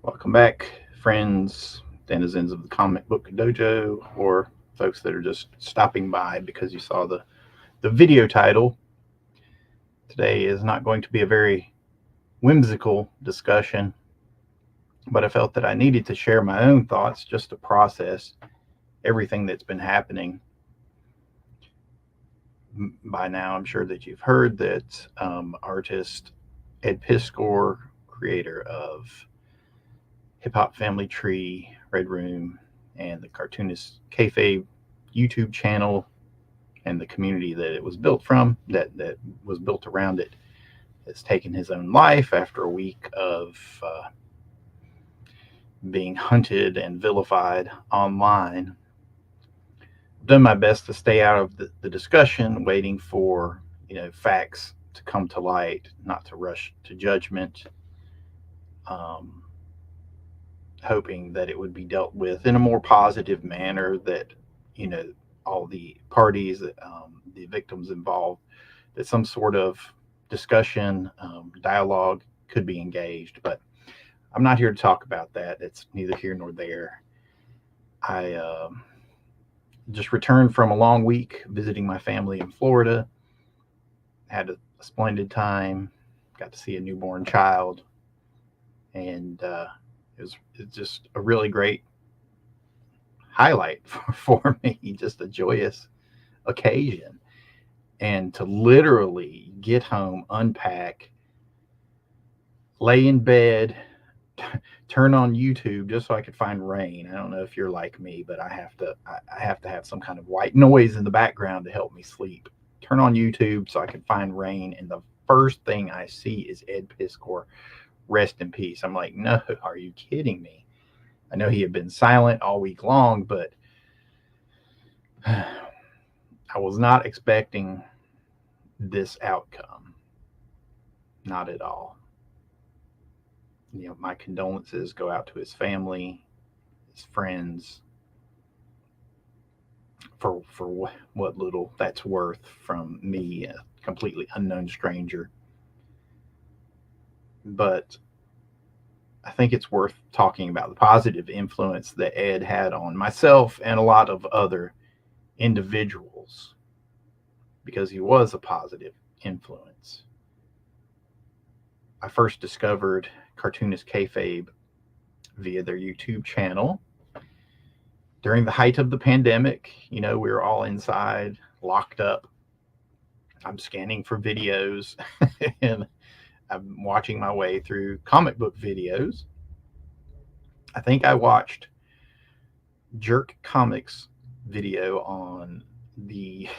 Welcome back, friends, denizens of the comic book dojo, or folks that are just stopping by because you saw the video title. Today is not going to be a very whimsical discussion, but I felt that I needed to share my own thoughts just to process everything that's been happening. By now, I'm sure that you've heard that artist Ed Piskor, creator of Hip Hop Family Tree, Red Room, and the Cartoonist Kayfabe YouTube channel, and the community that it was built from, that was built around it, has taken his own life after a week of being hunted and vilified online. I've done my best to stay out of the discussion, waiting for facts to come to light, not to rush to judgment. Um, Hoping that it would be dealt with in a more positive manner, that you know all the parties, the victims involved, that some sort of discussion, dialogue could be engaged. But I'm not here to talk about that. It's neither here nor there. I just returned from a long week visiting my family in Florida. Had a splendid time. Got to see a newborn child, and it's just a really great highlight for me. Just a joyous occasion, and to literally get home, unpack, lay in bed, turn on YouTube just so I could find rain. I don't know if you're like me, but I have to have some kind of white noise in the background to help me sleep. Turn on YouTube so I can find rain, and the first thing I see is Ed Piskor, rest in peace. I'm like, no, are you kidding me? I know he had been silent all week long, but I was not expecting this outcome. Not at all. My condolences go out to his family, his friends, for what little that's worth from me, a completely unknown stranger. But I think it's worth talking about the positive influence that Ed had on myself and a lot of other individuals, because he was a positive influence. I first discovered Cartoonist Kayfabe via their YouTube channel during the height of the pandemic. We were all inside, locked up. I'm scanning for videos and I'm watching my way through comic book videos. I think I watched Jerk Comics video on the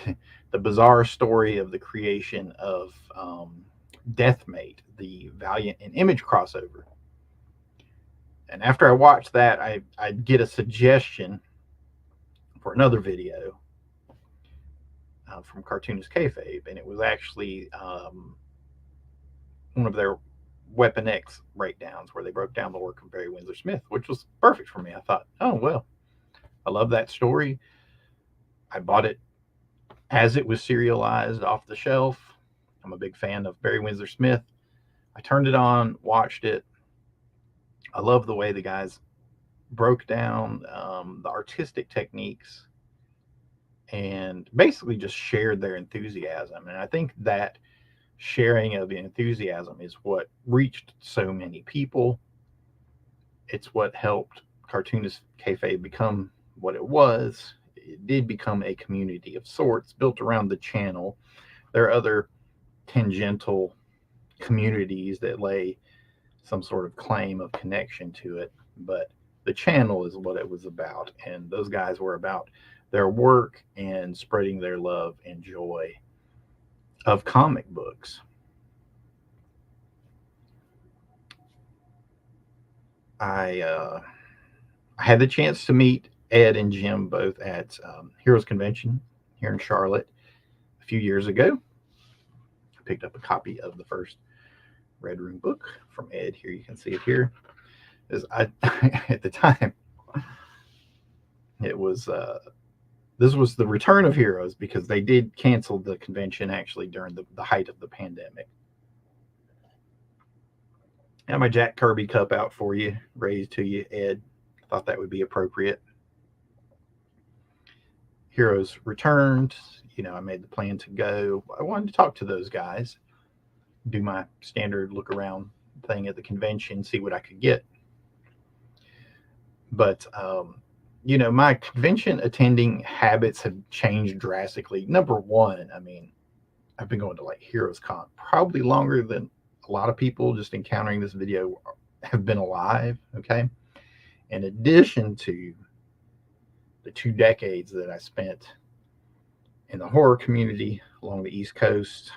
the bizarre story of the creation of Deathmate, the Valiant and Image crossover. And after I watched that, I'd get a suggestion for another video from Cartoonist Kayfabe, and it was actually one of their Weapon X breakdowns where they broke down the work of Barry Windsor Smith, which was perfect for me. I thought, oh, well, I love that story. I bought it as it was serialized off the shelf. I'm a big fan of Barry Windsor Smith. I turned it on, watched it. I love the way the guys broke down the artistic techniques and basically just shared their enthusiasm. And I think that sharing of the enthusiasm is what reached so many people. It's what helped Cartoonist Kayfabe become what it was. It did become a community of sorts built around the channel. There are other tangential communities that lay some sort of claim of connection to it, but the channel is what it was about. And those guys were about their work and spreading their love and joy of comic books. I had the chance to meet Ed and Jim both at Heroes Convention here in Charlotte a few years ago. I picked up a copy of the first Red Room book from Ed. Here you can see it here. As I at the time, it was this was the return of Heroes, because they did cancel the convention actually during the height of the pandemic. I have my Jack Kirby cup out for you, raised to you, Ed. Thought that would be appropriate. Heroes returned. I made the plan to go. I wanted to talk to those guys, do my standard look around thing at the convention, see what I could get. But my convention attending habits have changed drastically. Number one, I've been going to like Heroes Con probably longer than a lot of people just encountering this video have been alive. Okay. In addition to the 2 decades that I spent in the horror community along the East Coast,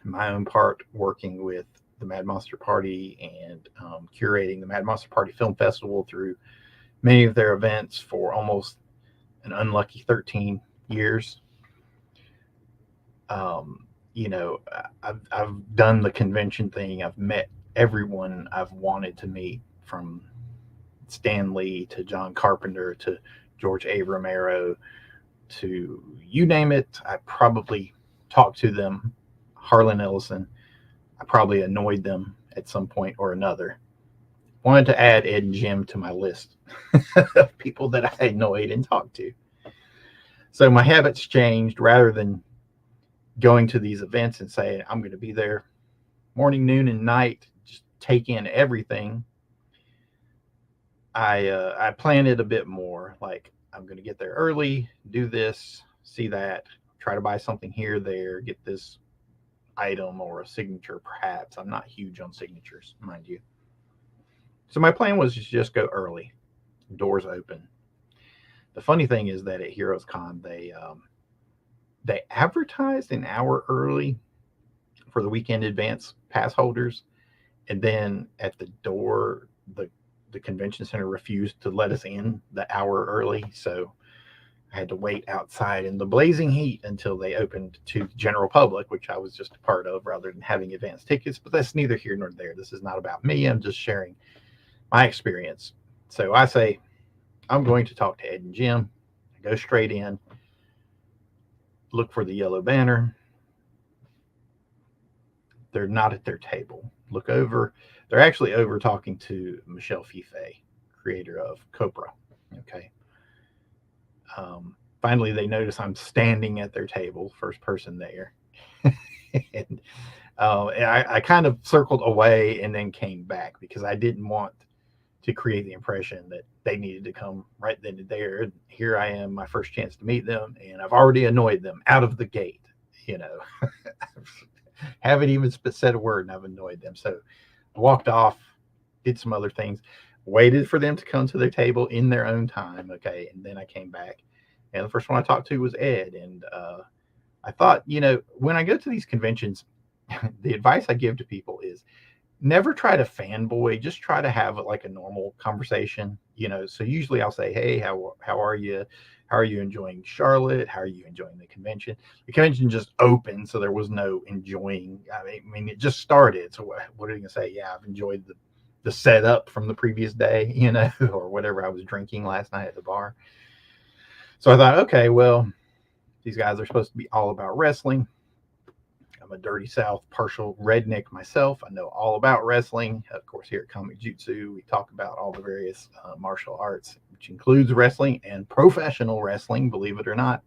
my own part working with the Mad Monster Party and curating the Mad Monster Party Film Festival through many of their events for almost an unlucky 13 years. I've done the convention thing. I've met everyone I've wanted to meet, from Stan Lee to John Carpenter to George A. Romero to you name it. I probably talked to them. Harlan Ellison, I probably annoyed them at some point or another. Wanted to add Ed and Jim to my list of people that I annoyed and talked to. So my habits changed. Rather than going to these events and saying, I'm going to be there morning, noon, and night, just take in everything, I planned it a bit more. Like, I'm going to get there early, do this, see that, try to buy something here, there, get this item or a signature, perhaps. I'm not huge on signatures, mind you. So my plan was to just go early, doors open. The funny thing is that at Heroes Con, they advertised an hour early for the weekend advance pass holders, and then at the door, the convention center refused to let us in the hour early, so I had to wait outside in the blazing heat until they opened to the general public, which I was just a part of rather than having advance tickets. But that's neither here nor there. This is not about me. I'm just sharing my experience. So I say, I'm going to talk to Ed and Jim. I go straight in, look for the yellow banner. They're not at their table. Look over. They're actually over talking to Michelle Fife, creator of Cobra. Okay. Finally, they notice I'm standing at their table, first person there. And I kind of circled away and then came back because I didn't want to create the impression that they needed to come right then and there. Here I am, my first chance to meet them, and I've already annoyed them out of the gate. Haven't even said a word, and I've annoyed them. So I walked off, did some other things, waited for them to come to their table in their own time. Okay. And then I came back, and the first one I talked to was Ed. And I thought, when I go to these conventions, the advice I give to people is never try to fanboy, just try to have like a normal conversation. So usually I'll say, hey, how are you? How are you enjoying Charlotte? How are you enjoying the convention? The convention just opened, so there was no enjoying. I mean, it just started. So what are you gonna say? Yeah, I've enjoyed the setup from the previous day, or whatever I was drinking last night at the bar. So I thought, okay, well, these guys are supposed to be all about wrestling. I'm a dirty South partial redneck myself. I know all about wrestling. Of course, here at Comic-Jutsu, we talk about all the various martial arts, which includes wrestling and professional wrestling, believe it or not.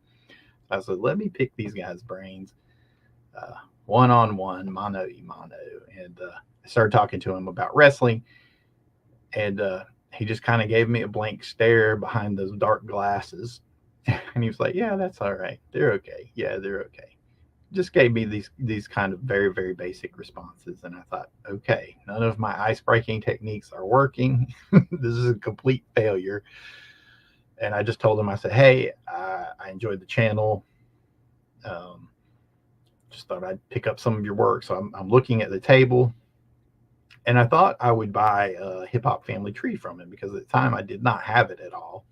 I said, let me pick these guys' brains one-on-one, mano y mano. And I started talking to him about wrestling. And he just kind of gave me a blank stare behind those dark glasses. And he was like, yeah, that's all right. They're okay. Yeah, they're okay. Just gave me these kind of very, very basic responses. And I thought, okay, none of my ice breaking techniques are working. This is a complete failure. And I just told him, I said, hey, I enjoyed the channel. Just thought I'd pick up some of your work. So I'm looking at the table, and I thought I would buy a Hip Hop Family Tree from him because at the time I did not have it at all.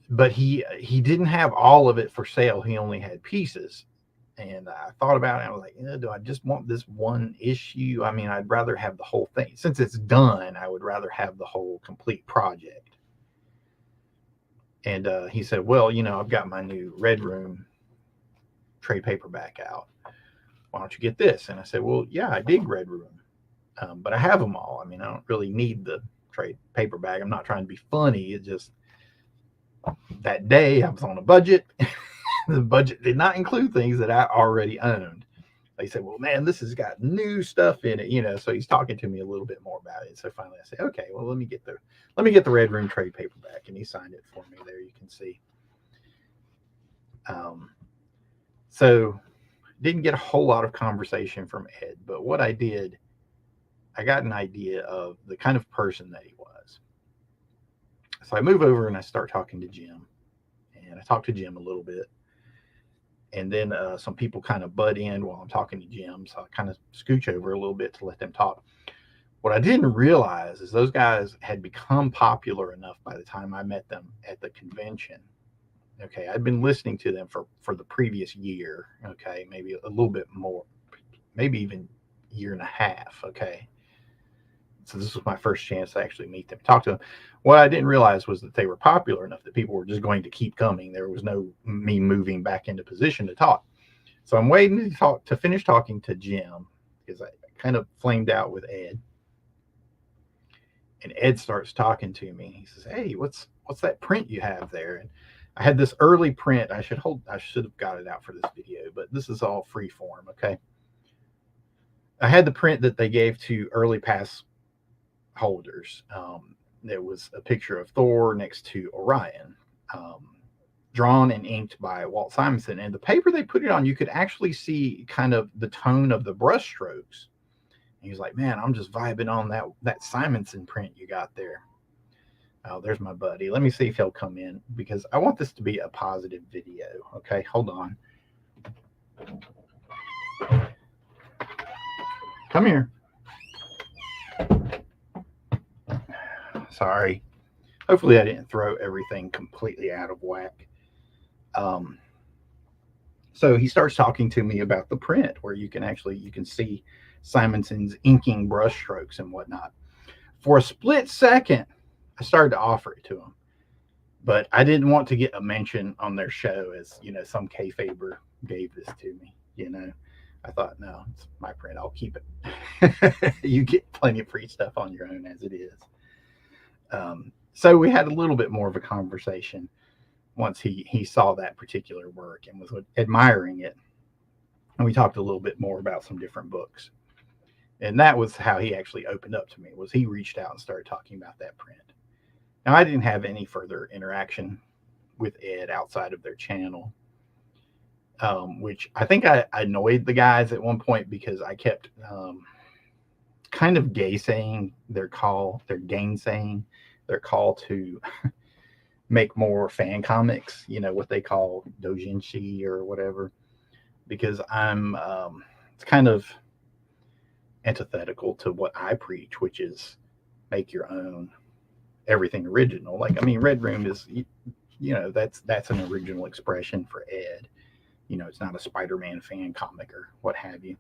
But he didn't have all of it for sale. He only had pieces. And I thought about it. I was like, do I just want this one issue? I mean, I'd rather have the whole thing. Since it's done, I would rather have the whole complete project. And he said, well, I've got my new Red Room trade paperback out. Why don't you get this? And I said, well, yeah, I dig Red Room. But I have them all. I mean, I don't really need the trade paperback. I'm not trying to be funny. It just that day I was on a budget. The budget did not include things that I already owned. They said, well, man, this has got new stuff in it, so he's talking to me a little bit more about it. So finally I said, okay, well, let me get the Red Room trade paperback. And he signed it for me there. You can see. So didn't get a whole lot of conversation from Ed, but what I did, I got an idea of the kind of person that he was. So I move over and I start talking to Jim, and I talk to Jim a little bit. And then some people kind of butt in while I'm talking to Jim. So I kind of scooch over a little bit to let them talk. What I didn't realize is those guys had become popular enough by the time I met them at the convention. Okay, I'd been listening to them for the previous year. Okay, maybe a little bit more, maybe even year and a half. Okay. So this was my first chance to actually meet them, talk to them. What I didn't realize was that they were popular enough that people were just going to keep coming. There was no me moving back into position to talk. So I'm waiting to finish talking to Jim because I kind of flamed out with Ed. And Ed starts talking to me. He says, "Hey, what's that print you have there?" And I had this early print. I should have got it out for this video, but this is all free form. Okay. I had the print that they gave to early pass holders. There was a picture of Thor next to Orion, drawn and inked by Walt Simonson. And the paper they put it on, you could actually see kind of the tone of the brush strokes. And he was like, "Man, I'm just vibing on that Simonson print you got there." Oh, there's my buddy. Let me see if he'll come in because I want this to be a positive video. Okay, hold on. Come here. Sorry. Hopefully I didn't throw everything completely out of whack. So he starts talking to me about the print where you can see Simonson's inking brush strokes and whatnot. For a split second, I started to offer it to him, but I didn't want to get a mention on their show as, some kayfaber gave this to me, I thought, no, it's my print. I'll keep it. You get plenty of free stuff on your own as it is. So we had a little bit more of a conversation once he saw that particular work and was admiring it. And we talked a little bit more about some different books. And that was how he actually opened up to me, was he reached out and started talking about that print. Now, I didn't have any further interaction with Ed outside of their channel, which I think I annoyed the guys at one point because I kept kind of gainsaying their call to make more fan comics, what they call doujinshi or whatever, because I'm it's kind of antithetical to what I preach, which is make your own, everything original. Red Room is, that's an original expression for Ed. It's not a Spider-Man fan comic or what have you.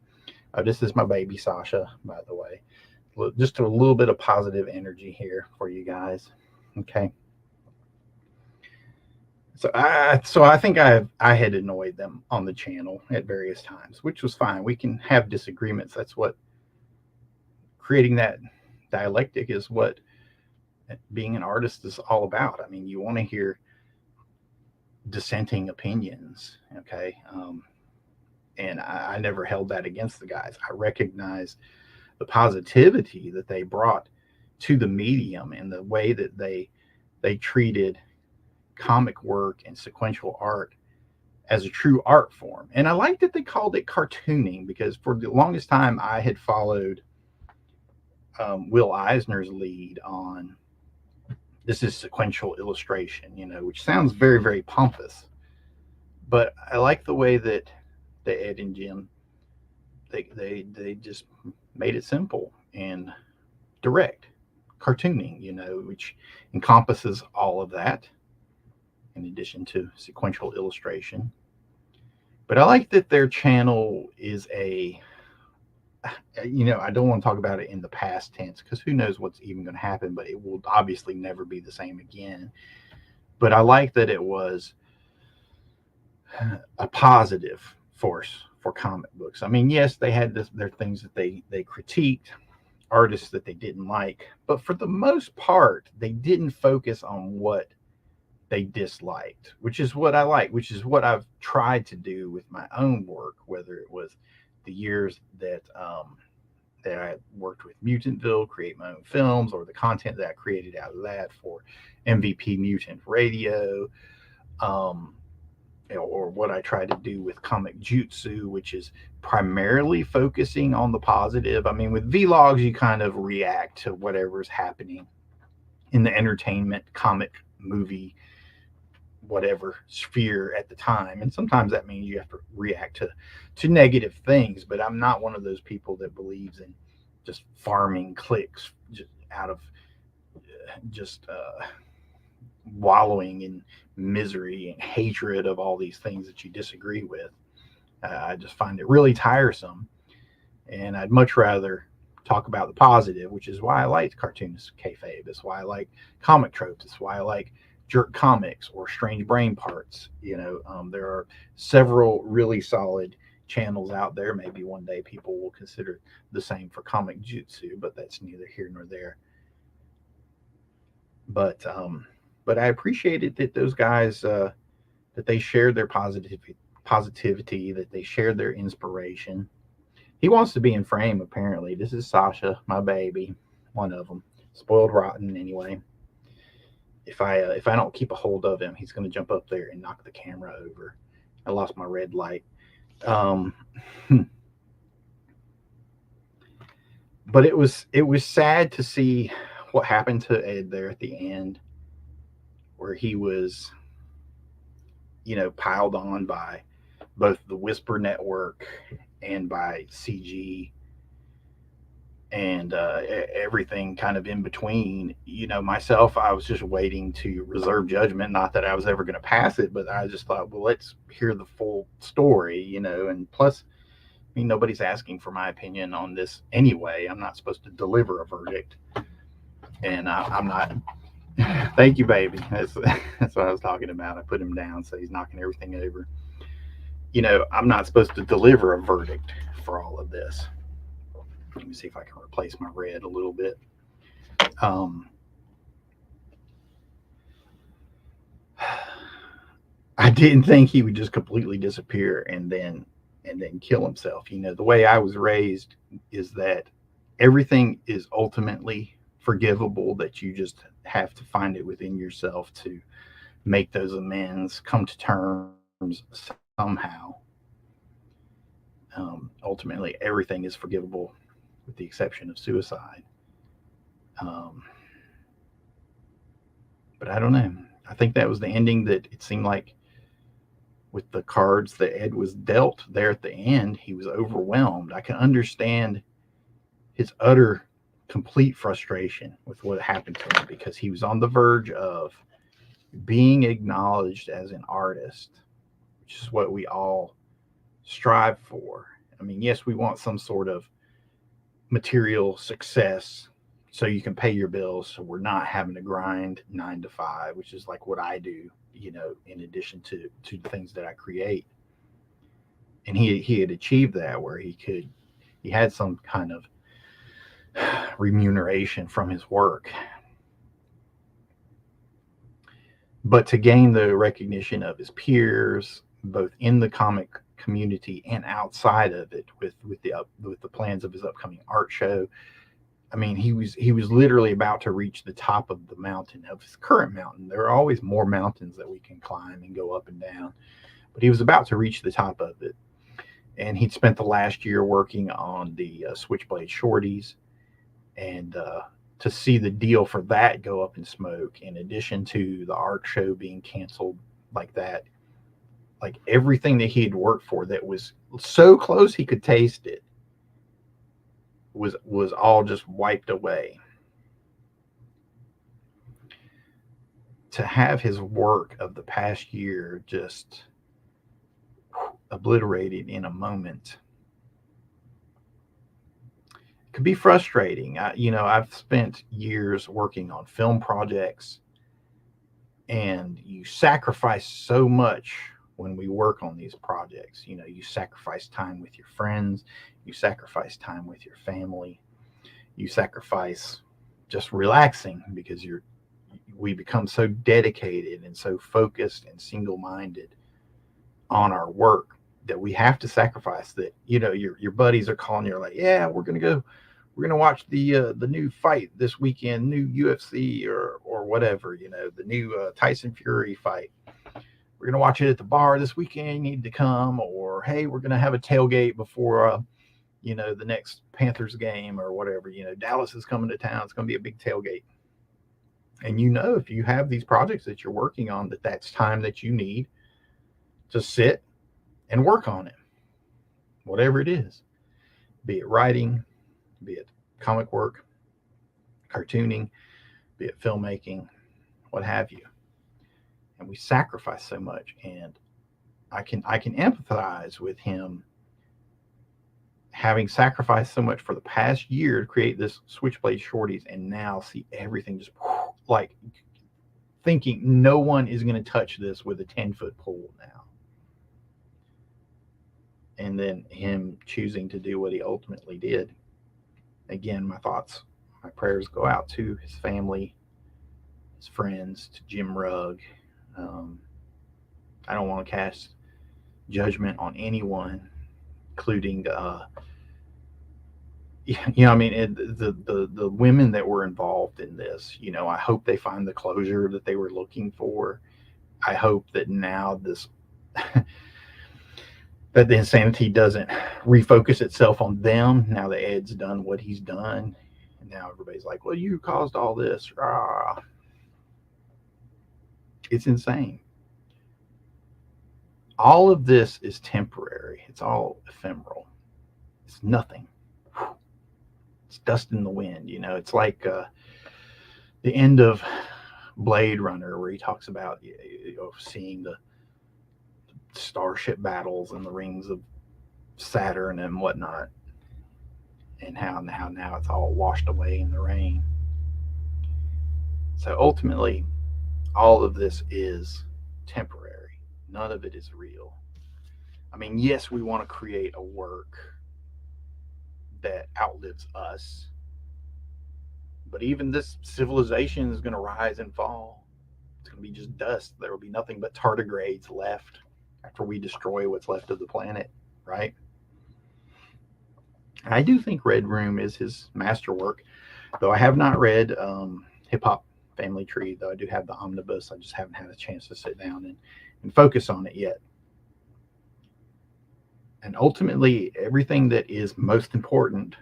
This is my baby Sasha, by the way. Just a little bit of positive energy here for you guys. Okay. So I think I had annoyed them on the channel at various times, which was fine. We can have disagreements. That's what creating that dialectic is, what being an artist is all about. You want to hear dissenting opinions. Okay. And I never held that against the guys. I recognize the positivity that they brought to the medium and the way that they treated comic work and sequential art as a true art form. And I like that they called it cartooning, because for the longest time I had followed Will Eisner's lead on this is sequential illustration, which sounds very, very pompous. But I like the way that Ed and Jim, they just made it simple and direct. Cartooning, which encompasses all of that in addition to sequential illustration. But I like that their channel is I don't want to talk about it in the past tense because who knows what's even going to happen, but it will obviously never be the same again. But I like that it was a positive force for comic books. Yes, they had their things that they critiqued, artists that they didn't like, but for the most part, they didn't focus on what they disliked, which is what I like, which is what I've tried to do with my own work, whether it was the years that I worked with Mutantville, create my own films, or the content that I created out of that for MVP Mutant Radio, um, or what I try to do with Comic-Jutsu, which is primarily focusing on the positive. I mean, with vlogs, you kind of react to whatever's happening in the entertainment, comic, movie, whatever sphere at the time, and sometimes that means you have to react to negative things. But I'm not one of those people that believes in just farming clicks just out of just wallowing in misery and hatred of all these things that you disagree with. I just find it really tiresome, and I'd much rather talk about the positive, which is why I like Cartoonist Kayfabe. It's why I like comic tropes. It's why I like Jerk Comics or Strange Brain Parts. There are several really solid channels out there. Maybe one day people will consider the same for Comic-Jutsu, but that's neither here nor there. But I appreciated that those guys that they shared their positivity, that they shared their inspiration. He wants to be in frame, apparently. This is Sasha, my baby, one of them. Spoiled rotten, anyway. If I don't keep a hold of him, he's going to jump up there and knock the camera over. I lost my red light. But it was sad to see what happened to Ed there at the end, where he was, piled on by both the Whisper Network and by CG and everything kind of in between. Myself, I was just waiting to reserve judgment. Not that I was ever going to pass it, but I just thought, well, let's hear the full story, and plus, I mean, nobody's asking for my opinion on this anyway. I'm not supposed to deliver a verdict, and I'm not. Thank you, baby. That's what I was talking about. I put him down, so he's knocking everything over. I'm not supposed to deliver a verdict for all of this. Let me see if I can replace my red a little bit. I didn't think he would just completely disappear and then kill himself. The way I was raised is that everything is ultimately forgivable, that you just have to find it within yourself to make those amends, come to terms somehow. Ultimately, everything is forgivable with the exception of suicide. But I don't know. I think that was the ending that it seemed like with the cards that Ed was dealt there at the end, he was overwhelmed. I can understand his utter, complete frustration with what happened to him, because he was on the verge of being acknowledged as an artist, which is what we all strive for. I mean, yes, we want some sort of material success so you can pay your bills, so we're not having to grind 9 to 5, which is like what I do, in addition to the things that I create. And he had achieved that, where he had some kind of remuneration from his work. But to gain the recognition of his peers, both in the comic community and outside of it, with the plans of his upcoming art show, I mean, he was literally about to reach the top of the mountain, of his current mountain. There are always more mountains that we can climb and go up and down, but he was about to reach the top of it. And he'd spent the last year working on the Switchblade Shorties, and to see the deal for that go up in smoke, in addition to the art show being canceled like that, like everything that he had worked for that was so close he could taste it, was all just wiped away. To have his work of the past year just obliterated in a moment could be frustrating. I've spent years working on film projects, and you sacrifice so much when we work on these projects. You sacrifice time with your friends, you sacrifice time with your family, you sacrifice just relaxing because we become so dedicated and so focused and single-minded on our work that we have to sacrifice that. Your buddies are calling you like, yeah, we're gonna watch the new fight this weekend, new UFC or whatever, the new Tyson Fury fight. We're gonna watch it at the bar this weekend. You need to come. Or hey, we're gonna have a tailgate before the next Panthers game or whatever. Dallas is coming to town. It's gonna be a big tailgate. And if you have these projects that you're working on, that's time that you need to sit and work on it, whatever it is, be it writing, be it comic work, cartooning, be it filmmaking, what have you. And we sacrifice so much. And I can empathize with him having sacrificed so much for the past year to create this Switchblade Shorties, and now see everything just like thinking no one is going to touch this with a 10-foot pole now. And then him choosing to do what he ultimately did. Again, my thoughts, my prayers go out to his family, his friends, to Jim Rugg. I don't want to cast judgment on anyone, including the women that were involved in this. I hope they find the closure that they were looking for. I hope that now this that the insanity doesn't refocus itself on them now that Ed's done what he's done. And now everybody's like, well, you caused all this. It's insane. All of this is temporary. It's all ephemeral. It's nothing. It's dust in the wind. It's like the end of Blade Runner, where he talks about seeing the starship battles and the rings of Saturn and whatnot, and how now it's all washed away in the rain. So ultimately, all of this is temporary. None of it is real. I mean, yes, we want to create a work that outlives us, but even this civilization is going to rise and fall. It's going to be just dust. There will be nothing but tardigrades left after we destroy what's left of the planet, right? I do think Red Room is his masterwork, though I have not read Hip Hop Family Tree, though I do have the omnibus. I just haven't had a chance to sit down and focus on it yet. And ultimately, everything that is most important,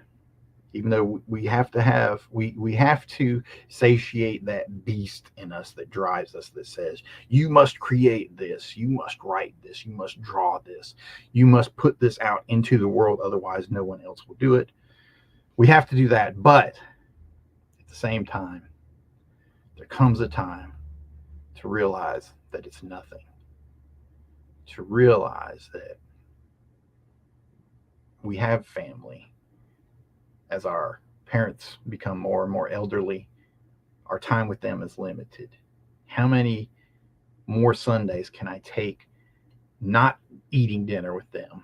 even though we have to satiate that beast in us that drives us, that says, you must create this, you must write this, you must draw this, you must put this out into the world, otherwise no one else will do it. We have to do that, but at the same time, there comes a time to realize that it's nothing, to realize that we have family. As our parents become more and more elderly, our time with them is limited. How many more Sundays can I take not eating dinner with them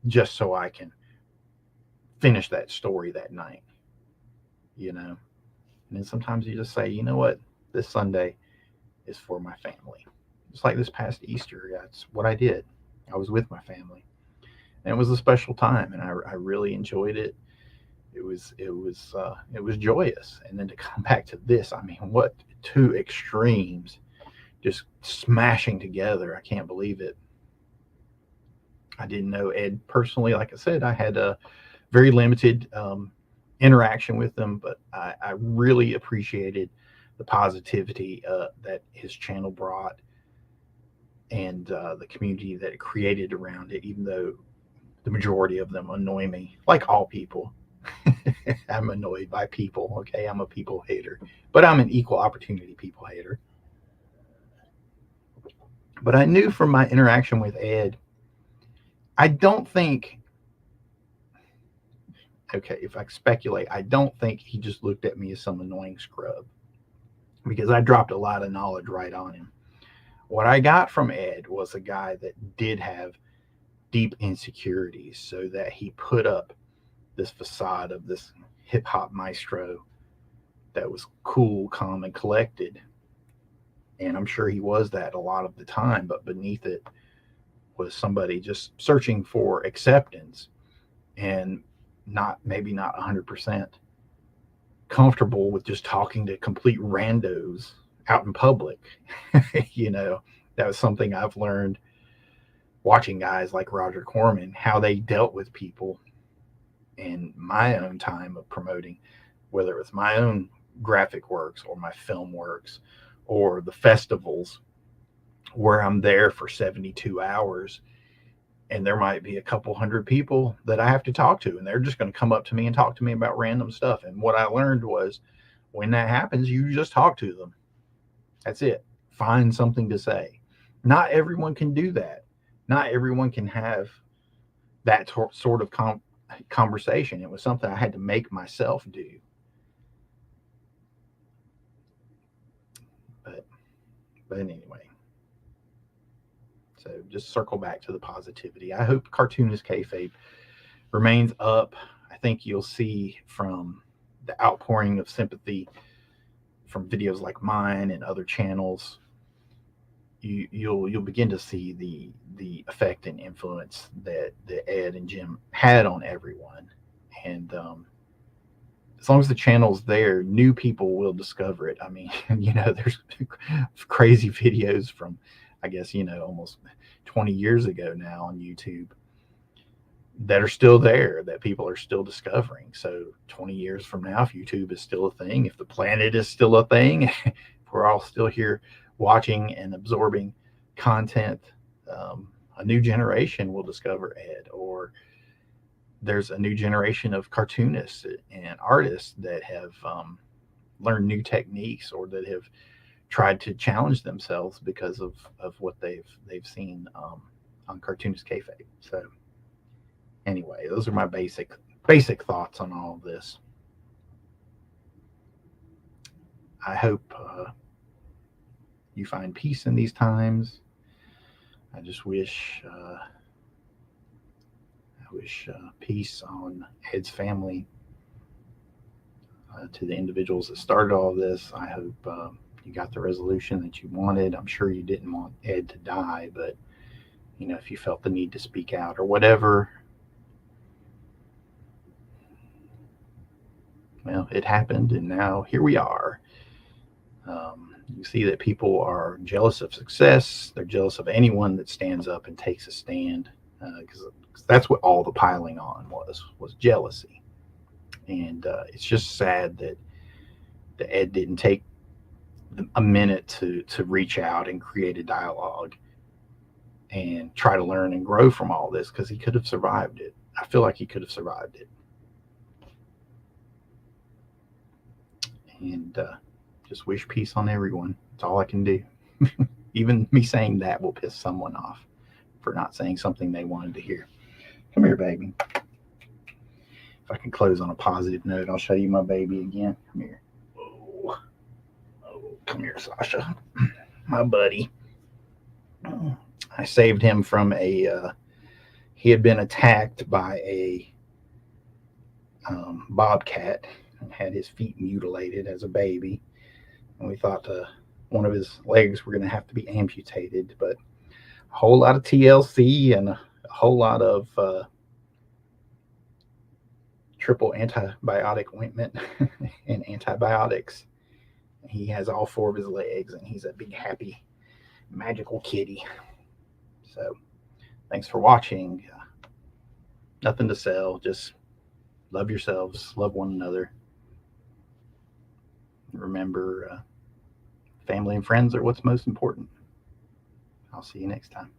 just so I can finish that story that night? And then sometimes you just say, you know what, this Sunday is for my family. Just like this past Easter, that's what I did. I was with my family, and it was a special time, and I really enjoyed it. It was joyous. And then to come back to this, I mean, what two extremes just smashing together. I can't believe it. I didn't know Ed personally. Like I said, I had a very limited interaction with him, but I really appreciated the positivity that his channel brought, and the community that it created around it, even though the majority of them annoy me, like all people. I'm annoyed by people. Okay, I'm a people hater, but I'm an equal opportunity people hater. But I knew from my interaction with Ed, I don't think, okay, if I speculate, I don't think he just looked at me as some annoying scrub, because I dropped a lot of knowledge right on him. What I got from Ed was a guy that did have deep insecurities, so that he put up this facade of this hip hop maestro that was cool, calm, and collected. And I'm sure he was that a lot of the time, but beneath it was somebody just searching for acceptance and maybe not 100% comfortable with just talking to complete randos out in public. You know, that was something I've learned watching guys like Roger Corman, how they dealt with people in my own time of promoting, whether it was my own graphic works or my film works or the festivals where I'm there for 72 hours and there might be a couple hundred people that I have to talk to, and they're just going to come up to me and talk to me about random stuff. And what I learned was when that happens, you just talk to them. That's it. Find something to say. Not everyone can do that. Not everyone can have that sort of conversation. It was something I had to make myself do. But anyway, so just circle back to the positivity. I hope Cartoonist Kayfabe remains up. I think you'll see from the outpouring of sympathy from videos like mine and other channels, you'll begin to see the effect and influence that Ed and Jim had on everyone. And as long as the channel's there, new people will discover it. I mean, you know, there's crazy videos from, I guess, you know, almost 20 years ago now on YouTube that are still there, that people are still discovering. So 20 years from now, if YouTube is still a thing, if the planet is still a thing, if we're all still here watching and absorbing content, a new generation will discover Ed, or there's a new generation of cartoonists and artists that have learned new techniques or that have tried to challenge themselves because of what they've seen on Cartoonist Kayfabe. So anyway, those are my basic thoughts on all of this. I hope you find peace in these times. I just wish peace on Ed's family, to the individuals that started all of this. I hope you got the resolution that you wanted. I'm sure you didn't want Ed to die, but you know, if you felt the need to speak out or whatever, well, it happened, and now here we are. You see that people are jealous of success. They're jealous of anyone that stands up and takes a stand, because that's what all the piling on was jealousy. And it's just sad that Ed didn't take a minute to reach out and create a dialogue and try to learn and grow from all this, because he could have survived it. I feel like he could have survived it. And just wish peace on everyone. That's all I can do. Even me saying that will piss someone off for not saying something they wanted to hear. Come here, baby. If I can close on a positive note, I'll show you my baby again. Come here. Oh, come here, Sasha. My buddy. I saved him from he had been attacked by a bobcat and had his feet mutilated as a baby. And we thought one of his legs were going to have to be amputated, but a whole lot of TLC and a whole lot of triple antibiotic ointment and antibiotics. He has all 4 of his legs, and he's a big, happy, magical kitty. So thanks for watching. Nothing to sell. Just love yourselves, love one another. Remember, family and friends are what's most important. I'll see you next time.